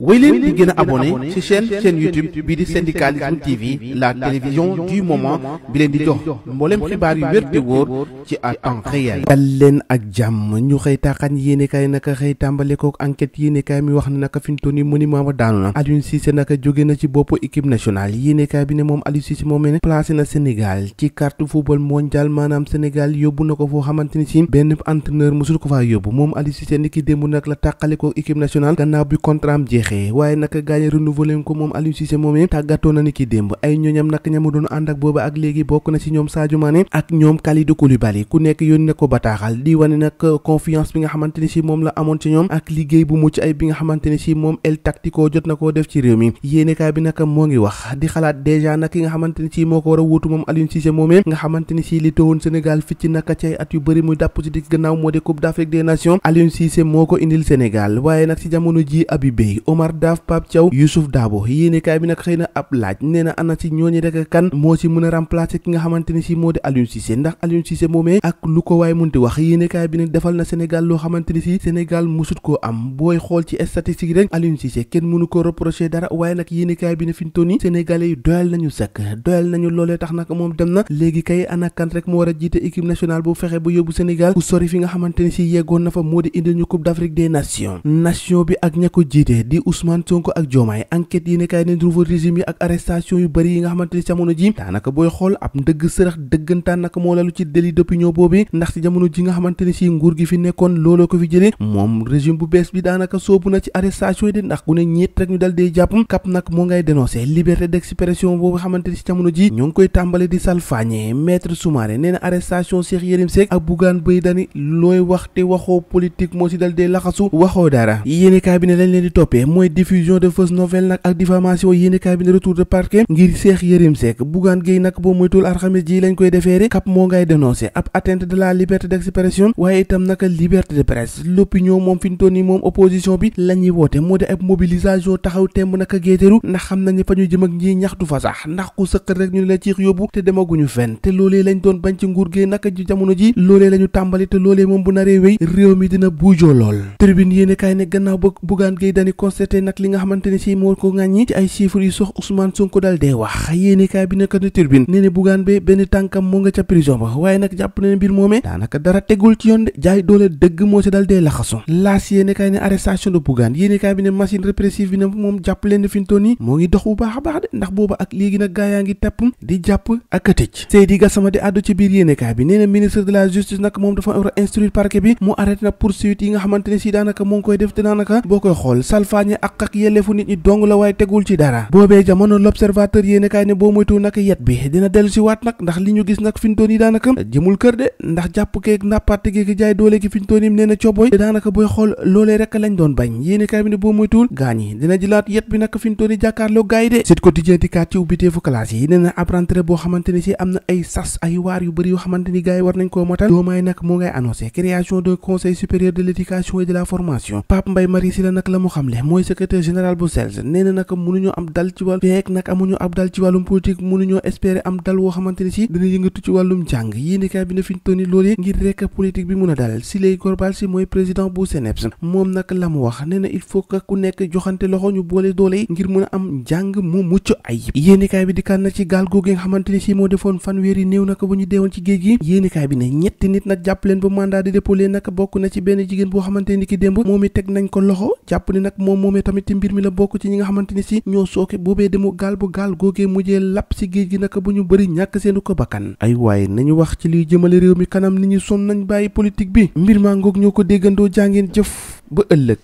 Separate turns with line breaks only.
wéy leen di gën a abonné ci chaîne YouTube bii di Syndicalisme TV, la télévision du moment bi leen di jox mboolem xibaar yu wér te wóor ci à temps réel. dal leen ak jàmm ñu xëy taaxaan yéenekaay naka xëy tàmbale kook enquête yéenekaay mi wax ne naka fi mu toll nii monument ba daanu na. Aliou Cissé naka jóge na ci boppu équipe nationale yéenekaay bi ne moom Aliou Cissé moom ne placé na Sénégal ci carte football mondial maanaam Sénégal yóbbu na ko foo xamante ni si benn entraîneur mosul ko faa yóbbu moom Aliou Cissé ni ki démb nag la tàqale ko équipe nationale gannaaw bi contrat am jeexee waaye naka gaañ renouvelé ko moom Aliou Cissé moomee tàggatoo na ni ki démb ay ñoñam nag ñamu doon ànd ak booba ak léegi bokk na ci ñoom Sadio Mané ak ñoom Kalidou Koulibaly ku nekk yónnee ko bataaxal di wane nag confiance bi nga xamante ni si moom la amoon ci ñoom ak liggéey bu mucc ay bi nga xamante ni si moom El Tactico jot na koo def ci réew mi yéenekaay bi nag moo ngi wax di xalaat dèjà nag ki nga xamante ni si moo ko war a wuutu moom Aliou Cissé moomee nga xamante ni si li tawoon Sénégal fi ci naka ci ay at yu bëri muy dàpp ci digg gannaaw moo di Coupe d'Afrique des Nations Aliou Cissé moo ko indil Sénégal waaye nag ci jamono ji Habib Beye Omar Daf Pape Thiaw Youssouf Dabo yéenekaay bi nag xëy na ab laaj nee na ana ci ñooñu rek kan moo ci mën a remplacer ki nga xamante ni si moo di Aliou Cissé ndax Aliou Cissé moomee ak lu ko waaye munti wax yéenekaay bi nag defal na Sénégal loo xamante ni si Sénégal musut koo am booy xool ci statistique rek Aliou Cissé kenn mënu ko reprocher dara waaye nag yéenekaay bi ne fi mu toll nii Sénégalais yi doyal nañu sëkk doyal nañu loolee tax nag moom dem na léegi kay ana kan rek moo war a jiite équipe nationale bu fexe ba yóbbu Sénégal ku sori fi nga xamante ni si yeggoon na fa moo di indil ñu Coupe d'Afrique des Nations nation bi ak ña ko jiite di Ousmane Sonko ak Diomaye enquête yéenekaay ne nouveau régime yi ak arrestation yu bëri yi nga xamante ni jamono ji daanaka booy xool ab ndëgg sërëx dëggantaan nag moo lalu ci délit d'opinion boobu ndax ci jamono ji nga xamante ni si nguur gi fi nekkoon looloo ko fi jëlee moom régime bu bees bi daanaka soobu na ci arrestation yi di ndax ku ne ñiit rek ñu dal dee jàpp kap nag moo ngay dénoncer liberté d'expression boobu xamante ni si jamono ji ñu ngi koy tàmbale di salfaañe maître Soumaré nee na arrestation Cheikh Yérim Seck ak Bougane Gueye Dany looy wax te waxoo politique moo si dal dee laxasu waxoo dara yéenekaay bi ne lañ leen di toppee mooy diffusion de fausse nouvelle nag ak diffamation yéenekaay bi ne retour de parquet ngir Cheikh Yérim Seck Bougane Gueye nag boo moytul alxames ji lañ koy defeere kap moo ngay dénoncer ab atteinte de la liberté d'expression waaye itam naka liberté de presse l'opinion moom fi ñu toll nii moom opposition bi la ñuy woote moo di ab mobilisation taxaw temb naka géeteru ndax xam nañ ne fa ñu jëm ak ñi ñaxtu fa sax ndax ku sëqat rek ñu ne la ciix yóbbu te demaguñu fenn te loolee lañ doon bañ ci nguur gi naka ji jamono ji loolee la ñu tàmbali te loolee moom bu naree wéy réew mi dina buujoo lool tribune yéene kaay ne gannaaw ba Bougane Gueye Dany constaté nag li nga xamante ne si moo ko ŋàññi ci ay chiffres yu sox Ousmane Sonko dal dee wax yéene kaay bi naka ne tribune nee ne Bougane be benn tànkam moo nga ca prison ba waaye nag jàpp na ne mbir moomee daanaka dara tegul ci yoon de jaay doole dëgg moo si dal dee laxasu laas yéene kaay ne arrestation de Bougane yéene kaay bi ne machine répressive bi ne moom jàpp leen ne fi mu toll nii moo ngi dox bu baax a baax de ndax booba ak léegi nag gaa yaa ngi tepp di jàpp ak a tëj Seydi Gassama di àddu ci biir yéenekaay bi nee na ministre de la justice nag moom dafa war a instruire parquet bi mu arrêté na poursuite yi nga xamante ne si daanaka moo ngi koy def te daanaka boo koy xool salfaañe ak yelleefu nit ñi dong la waaye tegul ci dara boobee jamono l'observateur yéenekaay ne boo moytu nag yet bi dina dellu si waat nag ndax li ñu gis nag fi mu toll nii daanaka jëmul kër de ndax jàpp keeg nappaate geeg jaay doole gi fi mu toll nii nee na cooboy te daanaka booy xool loolee rek lañ doon bañ yéenekaay bi ne boo moytuwul gaañ yi dina jëlaat yet bi nag fi mu toll nii jàkkaarloo gaay de Sud Quotidien dikkaat ci ubbiteefu classe yi nee na ab rentrée boo xamante ni si am na ay sas ay waar yu bëri yoo xamante ni gars yi war nañ koo matal doomaay nag moo ngay annoncé création d'un conseil supérieur de l'éducation et de la formation Pape Mbaye Marie Sylla nag la mu xamle mooy secrétaire général bu CELS nee na nag mënuñoo am dal ci wàll feek nag amuñu ab dal ci wàllum politique mënuñoo espérer am dal woo xamante ni si dina yëngatu ci wàllum jàng yéenekaay bi ne fi ñu toll nii loolee ngir rek politique bi mun a dal Siley Gorbal si mooy président bu CNEPS moom nag la mu wax nee na il faut que ku nekk joxante loxo ñu boole doole yi ngir mën a am njàng mu mucc ayib yéenekaay bi di kan na ci gaal googu nga xamante ni si moo defoon fanweeri néew naka bu ñu deewoon ci géej gi yéenekaay bi ne ñetti nit nag jàpp leen ba mandat de dépôt leen nag bokk na ci benn jigéen boo xamante ni ki démb moom i teg nañ ko loxo jàpp ni nag moom moomee tamit ci mbir mi la bokk ci ñi nga xamante ni si ñoo sooke boobee demu gaal bu gaal googee mujjee lapp si géej gi naka bu ñu bëri ñàkk seenu ko bakkan ay waaye nañu wax ci liy jëmale réew mi kanam ni ñu son nañ bàyyi politique bi mbir maa ngoog ñoo ko déggandoo jàngeen jëf ba ëllëg